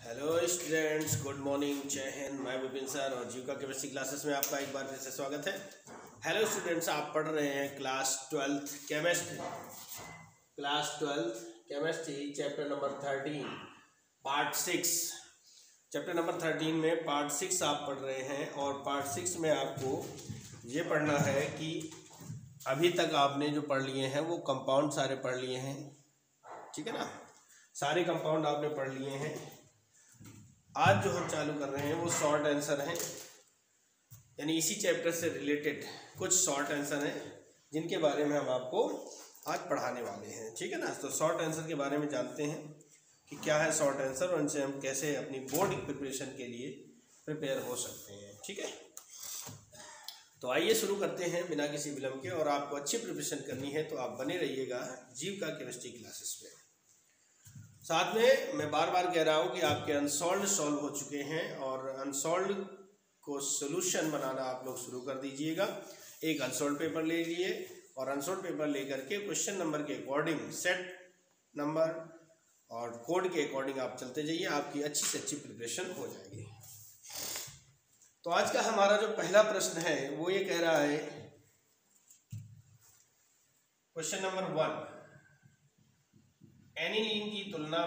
Hello students, good morning, जय हिंद। मैं Vipin sir और जीव का केमिस्ट्री क्लासेस में आपका एक बार फिर से स्वागत है। हेलो स्टूडेंट्स, आप पढ़ रहे हैं class 12th chemistry chapter number 13 part 6। Chapter number 13 में पार्ट 6 आप पढ़ रहे हैं और पार्ट 6 में आपको ये पढ़ना है कि अभी तक आपने जो पढ़ लिए हैं वो कंपाउंड सारे पढ़ लिए हैं, ठीक है ना। सारे कंपाउंड आपने पढ़ लिए हैं। आज जो हम चालू कर रहे हैं वो शॉर्ट आंसर हैं, यानी इसी चैप्टर से रिलेटेड कुछ शॉर्ट आंसर हैं जिनके बारे में हम आपको आज पढ़ाने वाले हैं, ठीक है ना। तो शॉर्ट आंसर के बारे में जानते हैं कि क्या है शॉर्ट आंसर और इनसे हम कैसे अपनी बोर्ड प्रिपरेशन के लिए प्रिपेयर हो सकते हैं, ठीक है। तो आइए शुरू करते हैं बिना किसी विलम्ब के। और आपको अच्छी प्रिपरेशन करनी है तो आप बने रहिएगा जीव का केमिस्ट्री क्लासेस में। साथ में मैं बार बार कह रहा हूँ कि आपके अनसॉल्व सॉल्व हो चुके हैं और अनसॉल्व को सोल्यूशन बनाना आप लोग शुरू कर दीजिएगा। एक अनसॉल्व पेपर ले लीजिए और अनसॉल्व पेपर लेकर के क्वेश्चन नंबर के अकॉर्डिंग सेट नंबर और कोड के अकॉर्डिंग आप चलते जाइए, आपकी अच्छी से अच्छी प्रिपरेशन हो जाएगी। तो आज का हमारा जो पहला प्रश्न है वो ये कह रहा है, क्वेश्चन नंबर 1, एनिलीन की तुलना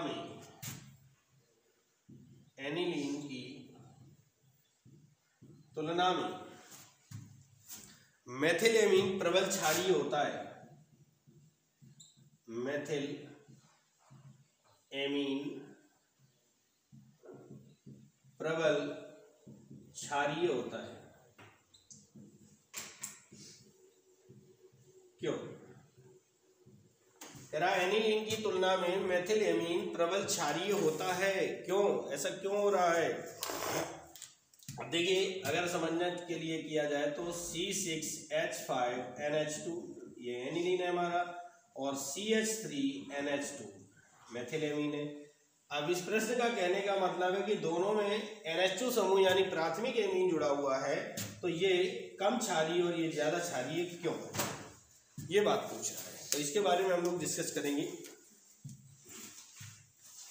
में मेथिलेमीन प्रबल क्षारीय होता है। मेथिलेमीन प्रबल क्षारीय होता है, क्यों? एनिलीन की तुलना में मेथिलेमीन प्रबल क्षारीय होता है, क्यों? ऐसा क्यों हो रहा है? अब देखिए, अगर समझने के लिए किया जाए तो C6H5NH2 ये एनिलीन है हमारा और CH3NH2 मेथिलेमीन है। अब इस प्रश्न का कहने का मतलब है कि दोनों में NH2 समूह यानी प्राथमिक एमीन जुड़ा हुआ है, तो ये कम क्षारीय और ये ज्यादा क्षारीय क्यों, ये बात पूछ रहा है। तो इसके बारे में हम लोग डिस्कस करेंगे।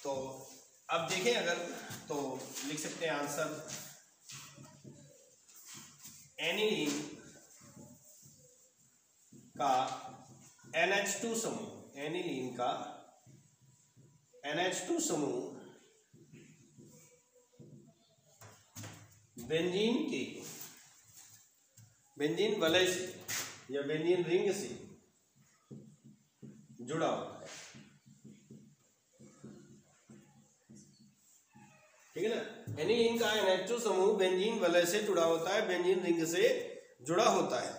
तो अब देखें, अगर तो लिख सकते हैं आंसर, एनिलीन का NH2 समूह, एनिलीन का NH2 समूह बेंजीन वलय से या बेंजीन रिंग से जुड़ा होता है, ठीक है ना। एनिलीन का NH2 समूह बेंजीन वलय से जुड़ा होता है, बेंजीन रिंग से जुड़ा होता है,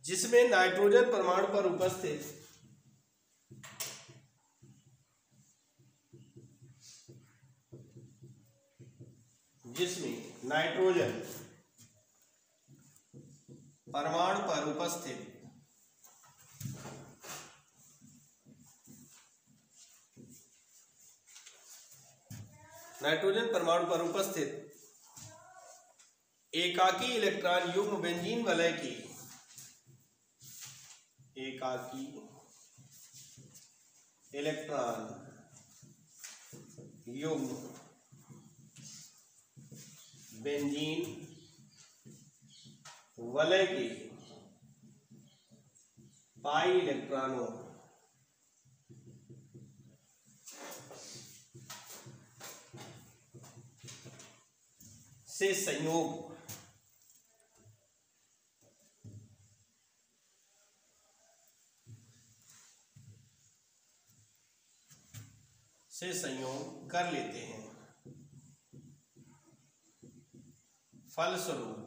जिसमें नाइट्रोजन परमाणु पर उपस्थित नाइट्रोजन परमाणु पर उपस्थित एकाकी इलेक्ट्रॉन युग्म बेंजीन वलय की एकाकी इलेक्ट्रॉन युग्म बेंजीन वलय के पाई इलेक्ट्रॉनों से संयोग कर लेते हैं। फलस्वरूप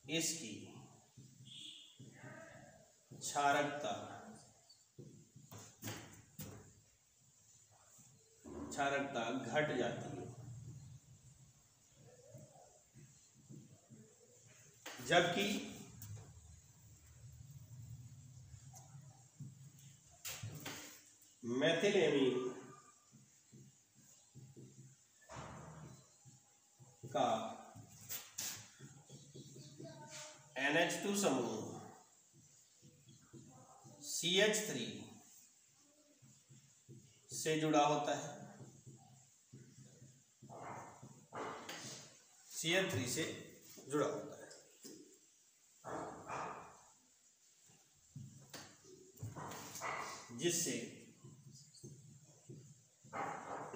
इसकी क्षारकता घट जाती है, जबकि मेथिलेमीन का NH2 समूह CH3 से जुड़ा होता है, CH3 से जुड़ा होता है। जिससे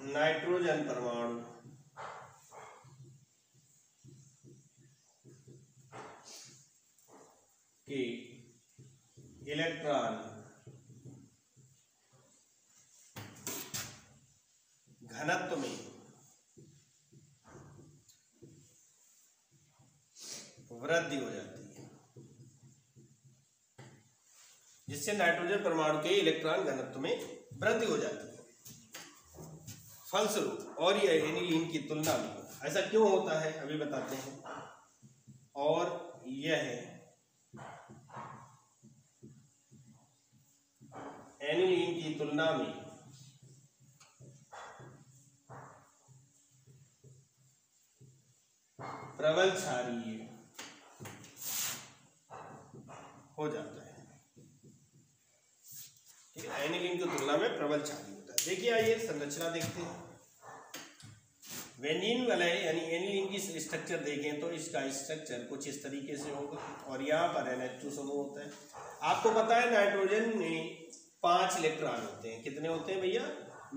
नाइट्रोजन परमाणु के इलेक्ट्रॉन घनत्व में वृद्धि हो जाती है, जिससे नाइट्रोजन परमाणु के इलेक्ट्रॉन घनत्व में वृद्धि हो जाती है। फलस्वरूप और यह एनिलीन की तुलना में ऐसा क्यों होता है अभी बताते हैं। और यह एनिलीन की तुलना में प्रबल क्षारीय हो जाता है। ठीक है, एनिलीन की तुलना में प्रबल क्षारीय होता है। देखिए आइए संरचना देखते हैं। बेंजीन वलय यानी एनिलीन की स्ट्रक्चर देखें तो इसका स्ट्रक्चर कुछ इस तरीके से होगा और यहाँ पर NH2 समूह होता है। आपको पता है नाइट्रोजन में 5 इलेक्ट्रॉन होते हैं। कितने होते हैं भैया?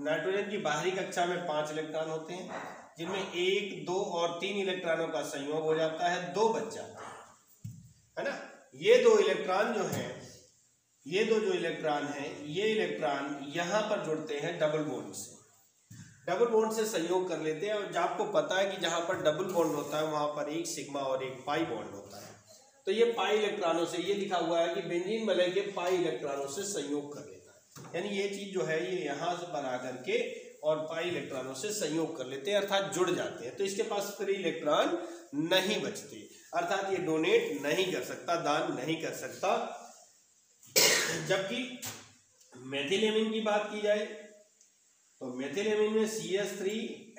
नाइट्रोजन की बाहरी कक्षा में 5 इलेक्ट्रॉन होते हैं, जिनमें 1, 2 और 3 इलेक्ट्रॉनों का संयोग हो जाता है, 2 बच जाते हैं, है ना। ये 2 इलेक्ट्रॉन जो हैं, ये 2 जो इलेक्ट्रॉन हैं, ये इलेक्ट्रॉन यहाँ पर जुड़ते हैं डबल बॉन्ड से, डबल बॉन्ड से संयोग कर लेते हैं। और आपको पता है कि जहाँ पर डबल बॉन्ड होता है वहाँ पर एक सिग्मा और एक पाई बॉन्ड होता है। तो ये पाई इलेक्ट्रॉनों से, ये लिखा हुआ है कि बेंजीन वलय के पाई इलेक्ट्रॉनों से संयोग कर लेता है, यानी ये चीज जो है ये यहाँ से पर आकर के और पाई इलेक्ट्रॉनों से संयोग कर लेते हैं, अर्थात जुड़ जाते हैं। तो इसके पास फ्री इलेक्ट्रॉन नहीं बचते, अर्थात ये डोनेट नहीं कर सकता, दान नहीं कर सकता। जबकि मेथिलेमिन की बात की जाए तो मेथिलेमिन में CH3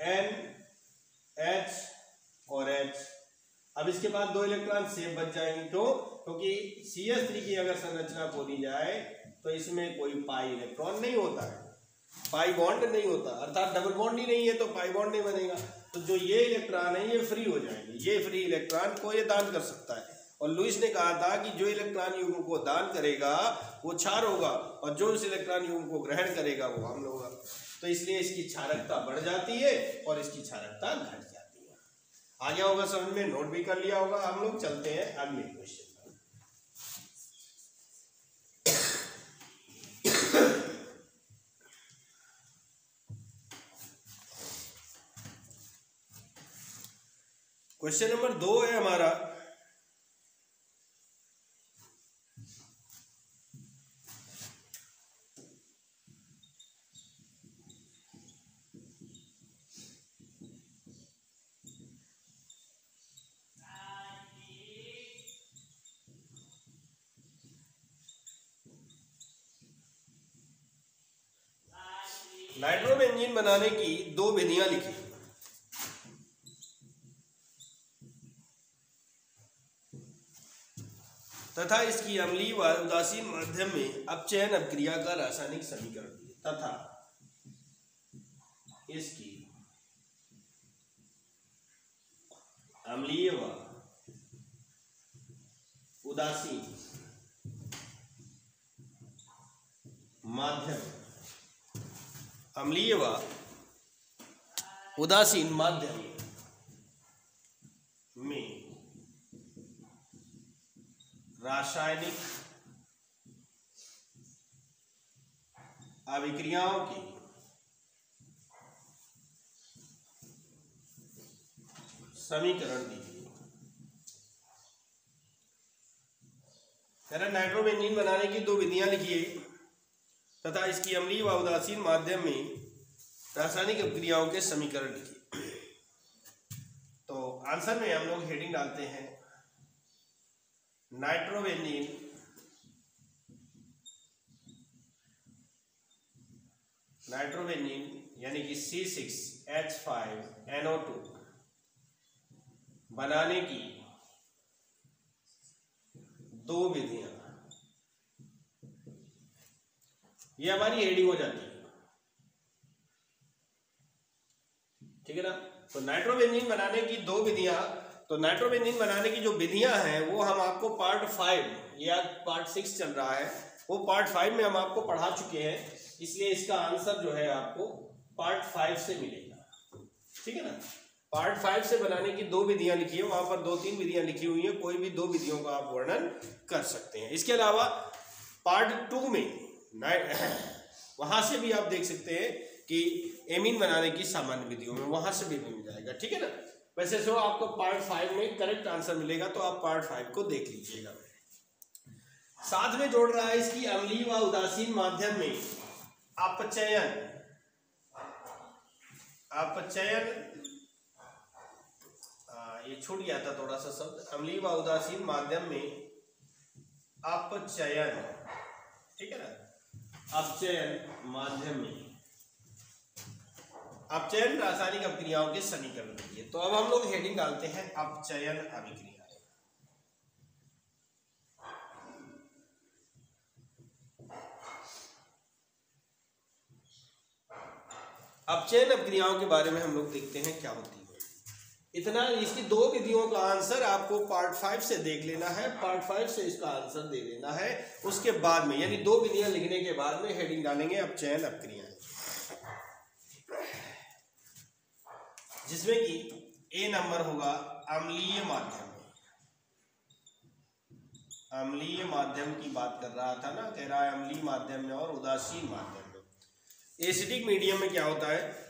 N H और H। अब इसके बाद 2 इलेक्ट्रॉन सेम बच जाएंगे। क्यों? क्योंकि CH3 की अगर संरचना खोली जाए तो इसमें कोई पाई इलेक्ट्रॉन नहीं होता है, पाई बॉन्ड नहीं होता, अर्थात डबल बॉन्ड ही नहीं है तो पाई बॉन्ड नहीं बनेगा। तो जो ये इलेक्ट्रॉन है ये फ्री हो जाएंगे, ये फ्री इलेक्ट्रॉन को ये दान कर सकता है। और लुईस ने कहा था कि जो इलेक्ट्रॉन युग्म को दान करेगा वो क्षार होगा और जो इस इलेक्ट्रॉन युग्म को ग्रहण करेगा वो अम्ल होगा। तो इसलिए इसकी क्षारकता बढ़ जाती है और इसकी क्षारकता घट जाती है। आ गया होगा समझ में, नोट भी कर लिया होगा। हम लोग चलते हैं अगले क्वेश्चन पर। क्वेश्चन नंबर 2 है हमारा, नाइट्रोबेंजीन बनाने की 2 विधियां लिखी तथा इसकी अम्लीय व उदासीन माध्यम में अपचयन अपक्रिया का रासायनिक समीकरण दिए तथा इसकी अम्लीय व उदासीन माध्यम, अम्लीय व उदासीन माध्यम में रासायनिक अभिक्रियाओं की समीकरण दीजिए। नाइट्रोबेंजीन बनाने की 2 विधियां लिखिए तथा इसकी अम्लीय व उदासीन माध्यम में रासायनिक अभिक्रियाओं के समीकरण लिखिए। तो आंसर में हम लोग हेडिंग डालते हैं नाइट्रोबेंजीन यानी कि C6H5NO2 बनाने की 2 विधियां, ये हमारी हेडिंग हो जाती है। तो नाइट्रोबेंजीन बनाने की दो विधियां, तो नाइट्रोबेंजीन बनाने की जो विधियां हैं वो हम आपको पार्ट 5 या पार्ट 6 चल रहा है, वो पार्ट 5 में हम आपको पढ़ा चुके हैं, इसलिए इसका आंसर जो है आपको पार्ट 5 से मिलेगा। ठीक है ना। पार्ट 5 से बनाने की दो विधियां लिखी है, वहां पर 2-3 विधियां लिखी हुई है, कोई भी दो विधियों का आप वर्णन कर सकते हैं। इसके अलावा पार्ट 2 में वहां से भी आप देख सकते हैं कि एमीन बनाने की सामान्य विधियों में वहां से भी मिल जाएगा। ठीक है ना। वैसे जो आपको पार्ट 5 में करेक्ट आंसर मिलेगा, तो आप पार्ट 5 को देख लीजिएगा। साथ में जोड़ रहा है इसकी अम्लीय व उदासीन माध्यम में अपचयन ये छूट गया था थोड़ा सा शब्द, अम्लीय व उदासीन माध्यम में अपचयन। ठीक है ना। अपचयन माध्यम में अपचयन रासायनिक अभिक्रियाओं के समीकरण देखिए। तो अब हम लोग हेडिंग डालते हैं अपचयन अभिक्रियाएं। अपचयन अभिक्रियाओं के बारे में हम लोग देखते हैं क्या होती है। इतना, इसकी दो विधियों का आंसर आपको पार्ट 5 से देख लेना है, पार्ट 5 से इसका आंसर दे देना है। उसके बाद में यानी दो विधियां लिखने के बाद में हेडिंग डालेंगे अपचयन अभिक्रियाएं, जिसमें कि ए नंबर होगा अम्लीय माध्यम। अम्लीय माध्यम की बात कर रहा था ना, कह रहा है अम्लीय माध्यम में और उदासीन माध्यम में। एसिडिक मीडियम में क्या होता है,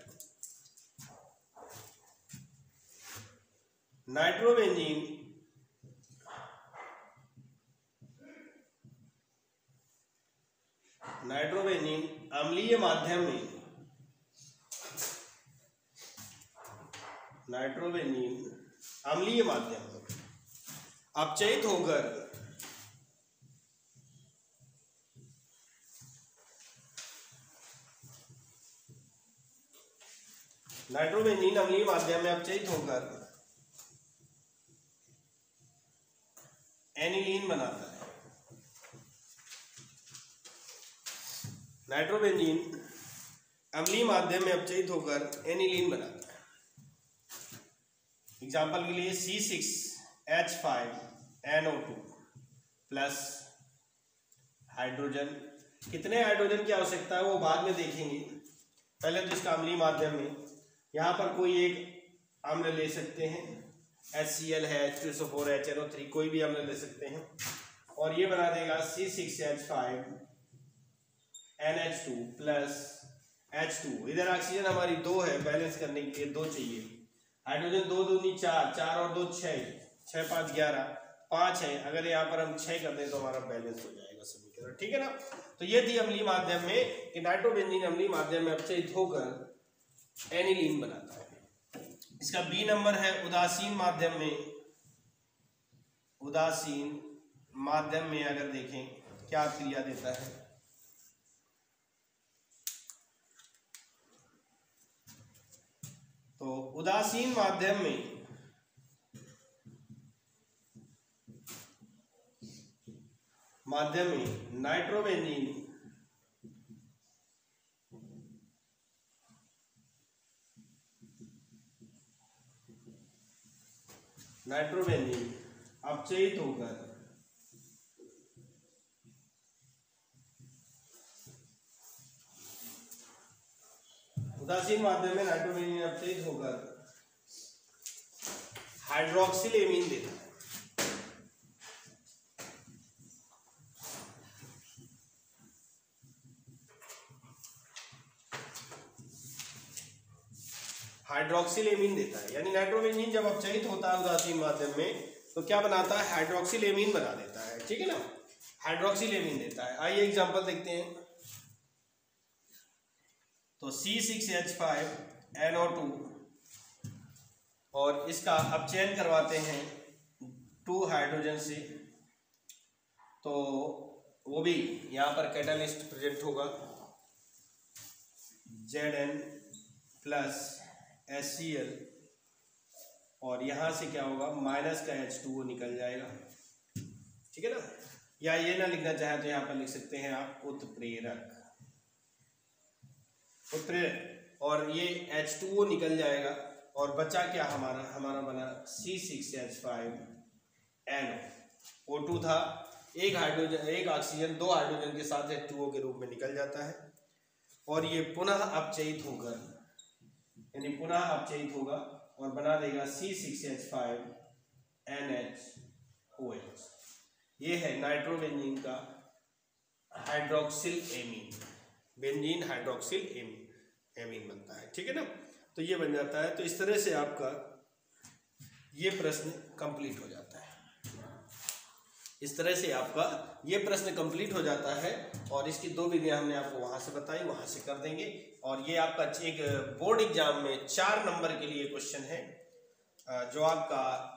नाइट्रोबेंजीन अम्लीय माध्यम में, नाइट्रोबेंजीन अम्लीय माध्यम में अपचयित होकर नाइट्रोबेंजीन अम्लीय माध्यम में अपचयित होकर एनिलीन बनाता है। नाइट्रोबेंजीन अम्लीय माध्यम में अपचयित होकर एनिलीन बनाता है। एग्जाम्पल के लिए C6H5NO2 प्लस हाइड्रोजन। कितने हाइड्रोजन की आवश्यकता है वो बाद में देखेंगे, पहले तो इसका अम्लीय माध्यम में यहाँ पर कोई एक अम्ल ले सकते हैं, HCl है, H2SO4, HNO3, कोई भी अम्ल ले सकते हैं, और ये बना देगा C6H5NH2 प्लस H2। इधर ऑक्सीजन हमारी 2 है, बैलेंस करने के लिए 2 चाहिए। हाइड्रोजन 2 दूनी 4, 4 और 2 6, 6 5 11, 5 है। अगर यहाँ पर हम 6 कर दें तो हमारा बैलेंस हो जाएगा समीकरण। ठीक है ना। तो ये थी अम्लीय माध्यम में कि नाइट्रोबेंजीन अम्लीय माध्यम में अपचयित होकर एनिलीन बनाता है। इसका बी नंबर है उदासीन माध्यम में। उदासीन माध्यम में अगर देखें क्या क्रिया देता है, तो उदासीन माध्यम में नाइट्रोबेंजीन अपचयित होकर उदासीन माध्यम में नाइट्रोबेंजीन अपचयित होकर हाइड्रोक्सिल एमीन देता है। हाइड्रोक्सिल एमीन देता है, यानी नाइट्रोबेंजीन जब अपचयित होता है उदासीन माध्यम में तो क्या बनाता है, हाइड्रोक्सिल एमीन बना देता है। ठीक है ना, हाइड्रोक्सिल एमीन देता है। आइए एग्जांपल देखते हैं। तो C6H5NO2 और इसका अपचयन करवाते हैं 2 हाइड्रोजन से, तो वो भी यहाँ पर कैटालिस्ट प्रेजेंट होगा, Zn प्लस HCl, और यहाँ से क्या होगा, माइनस का H2O निकल जाएगा। ठीक है ना। या ये ना लिखना चाहे तो यहाँ पर लिख सकते हैं आप उत्प्रेरक, और ये H2O निकल जाएगा और बचा क्या हमारा बना C6H5NO। O2 था, एक ऑक्सीजन दो हाइड्रोजन के साथ H2O के रूप में निकल जाता है और ये पुनः अपचयित होगा और बना देगा C6H5NH OH। ये है नाइट्रोबेंजीन का hydroxyl amine, benzene hydroxyl amine बनता है। ठीक है ना, तो ये बन जाता है। तो इस तरह से आपका ये प्रश्न कंप्लीट हो जाता है, इस तरह से आपका ये प्रश्न कंप्लीट हो जाता है। और इसकी दो विधियां हमने आपको वहां से बताई, वहां से कर देंगे। और ये आपका एक बोर्ड एग्जाम में 4 नंबर के लिए क्वेश्चन है, जो आपका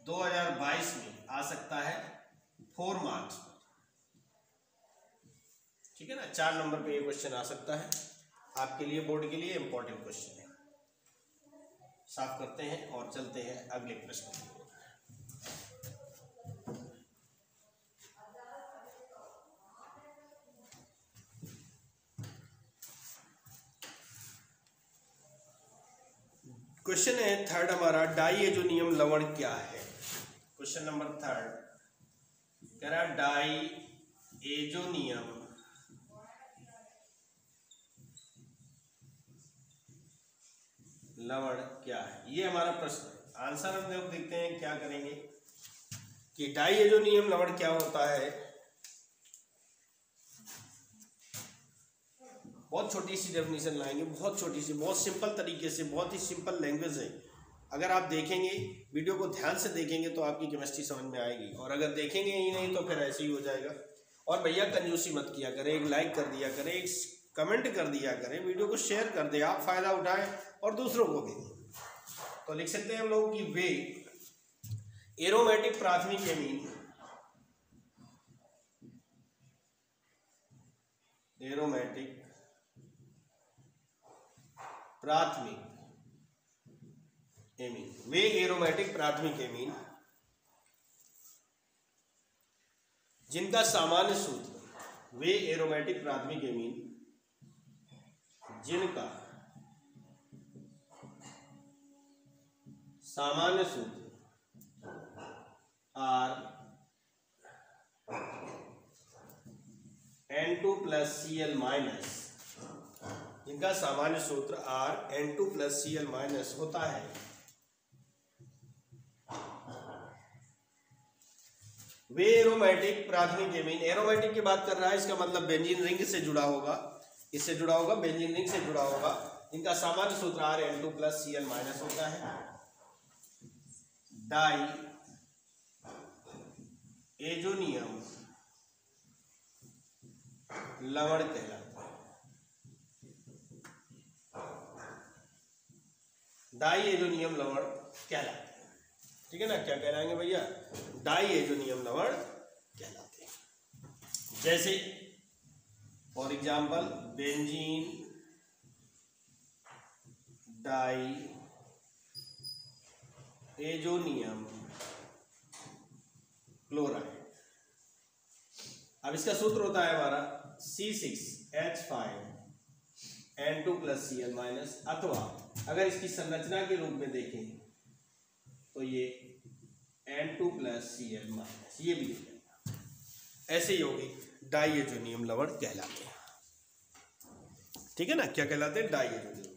2022 में आ सकता है 4 मार्क्स पर। ठीक है ना, 4 नंबर पे ये क्वेश्चन आ सकता है आपके लिए, बोर्ड के लिए इंपॉर्टेंट क्वेश्चन है। साफ करते हैं और चलते हैं अगले प्रश्न की ओर। क्वेश्चन है थर्ड हमारा, डाइएजोनियम लवण क्या है। क्वेश्चन नंबर थर्ड कह रहा है डाइएजोनियम लवण क्या है, ये हमारा प्रश्न है। आंसर हम लोग देखते हैं क्या करेंगे कि डाइएजोनियम लवण क्या होता है। बहुत छोटी सी डेफिनेशन लाएंगे, बहुत छोटी सी, बहुत सिंपल तरीके से, बहुत ही सिंपल लैंग्वेज है। अगर आप देखेंगे, वीडियो को ध्यान से देखेंगे तो आपकी केमिस्ट्री समझ में आएगी, और अगर देखेंगे ही नहीं तो फिर ऐसे ही हो जाएगा। और भैया कंजूसी मत किया करें, एक लाइक कर दिया करें, एक कमेंट कर दिया करें, वीडियो को शेयर कर दे, आप फायदा उठाएं और दूसरों को भी। तो लिख सकते हैं हम लोग कि वे एरोमेटिक प्राथमिक एमीन, एरोमेटिक प्राथमिक एमीन, वे एरोमेटिक प्राथमिक एमीन जिनका सामान्य सूत्र, वे एरोमेटिक प्राथमिक एमीन जिनका सामान्य सूत्र N2+Cl-, जिनका सामान्य सूत्र N2+Cl- होता है। वे एरोमेटिक प्राथमिक एमीन, एरोमेटिक की बात कर रहा है, इसका मतलब बेंजीन रिंग से जुड़ा होगा, इससे जुड़ा होगा, बेंजीन रिंग से जुड़ा होगा। इनका सामान्य सूत्र N2+Cl- होता है। डाइएजोनियम लवण कहलाता है। डाइएजोनियम लवण कहलाते हैं। ठीक है ना, क्या कहलाएंगे भैया, डाइएजोनियम लवण कहलाते हैं। जैसे for example benzene diazonium chloride. अब इसका सूत्र होता है हमारा C6H5N2+Cl-, अथवा अगर इसकी संरचना के रूप में देखें तो ये N2+Cl-, ये भी लिखेगा। ऐसे ही होगी, डाइएजोनियम लवण कहलाते हैं। ठीक है ना, क्या कहलाते हैं, डाइएजोनियम।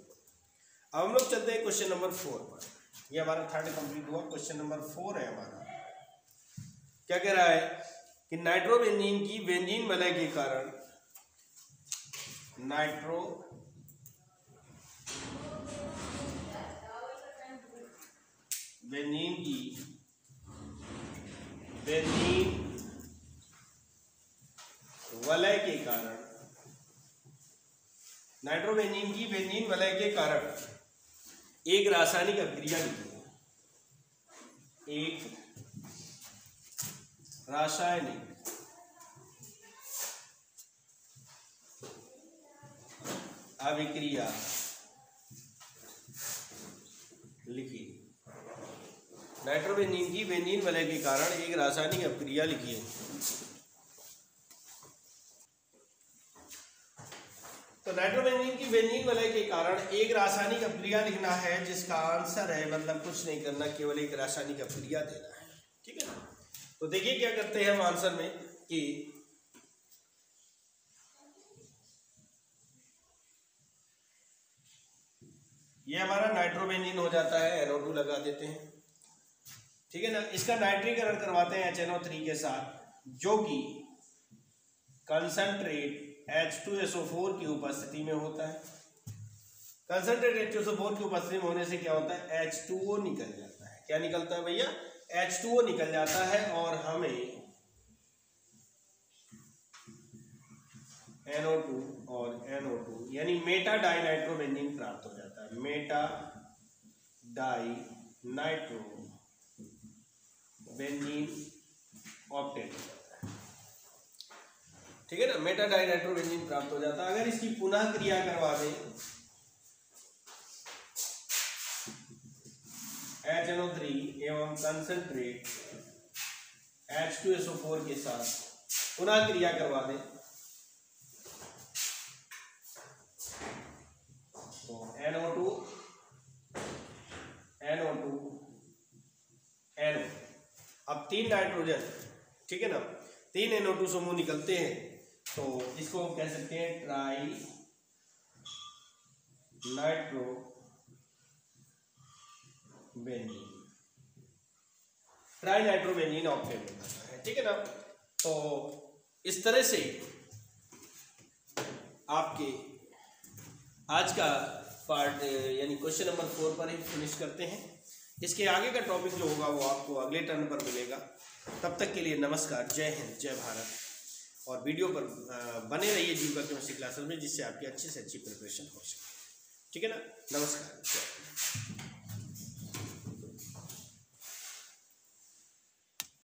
अब हम लोग चलते हैं क्वेश्चन नंबर 4 पर। ये हमारा थर्ड कंप्लीट हुआ, क्वेश्चन नंबर 4 है हमारा। क्या कह रहा है कि नाइट्रोबेंजीन की बेंजीन वलय के कारण, नाइट्रोबेंजीन की बेंजीन वलय के कारण, नाइट्रोबेंजीन की बेंजीन वलय के कारण एक रासायनिक अभिक्रिया लिखी है। एक रासायनिक अभिक्रिया लिखी। नाइट्रोबेंजीन की बेंजीन वलय के कारण एक रासायनिक अभिक्रिया लिखी है। तो नाइट्रोबेंजीन की बेंजीन वलय के कारण एक रासायनिक अभिक्रिया लिखना है जिसका आंसर है, मतलब कुछ नहीं करना, केवल एक रासायनिक अभिक्रिया देना है। ठीक है ना। तो देखिए क्या करते हैं हम आंसर में कि ये हमारा नाइट्रोबेंजीन हो जाता है, NO2 लगा देते हैं। ठीक है ना। इसका नाइट्रीकरण करवाते हैं HNO3 के साथ, जो कि कंसंट्रेट H2SO4 की उपस्थिति में होता है। कंसंट्रेट H2SO4 की उपस्थिति में होने से क्या होता है, H2O निकल जाता है। क्या निकलता है भैया, H2O निकल जाता है और हमें NO2 और NO2 यानी मेटा डाई नाइट्रोबेंजीन प्राप्त हो जाता है। Meta dinitrobenzene obtain हो जाता है। ठीक है ना। मेटा डाई नाइट्रोबेंजीन प्राप्त हो जाता है। अगर इसकी पुनः क्रिया करवा दें HNO3 एवं कंसंट्रेट H2SO4 के साथ पुनः क्रिया करवा दें तो NO2 NO, अब 3 नाइट्रोजन, ठीक है ना, 3 NO2 समूह निकलते हैं। तो इसको हम कह सकते हैं tri nitro benzene, try nitrobenzene octane होता है। ठीक है ना। तो इस तरह से आपके आज का पार्ट यानी क्वेश्चन नंबर 4 पर ही फिनिश करते हैं। इसके आगे का टॉपिक जो होगा वो आपको अगले टर्न पर मिलेगा। तब तक के लिए नमस्कार, जय हिंद, जय भारत। और वीडियो पर बने रहिए जीविका केमिस्ट्री क्लासेस में, जिससे आपकी अच्छी से अच्छी प्रिपरेशन हो सके। ठीक है ना। नमस्कार, जय।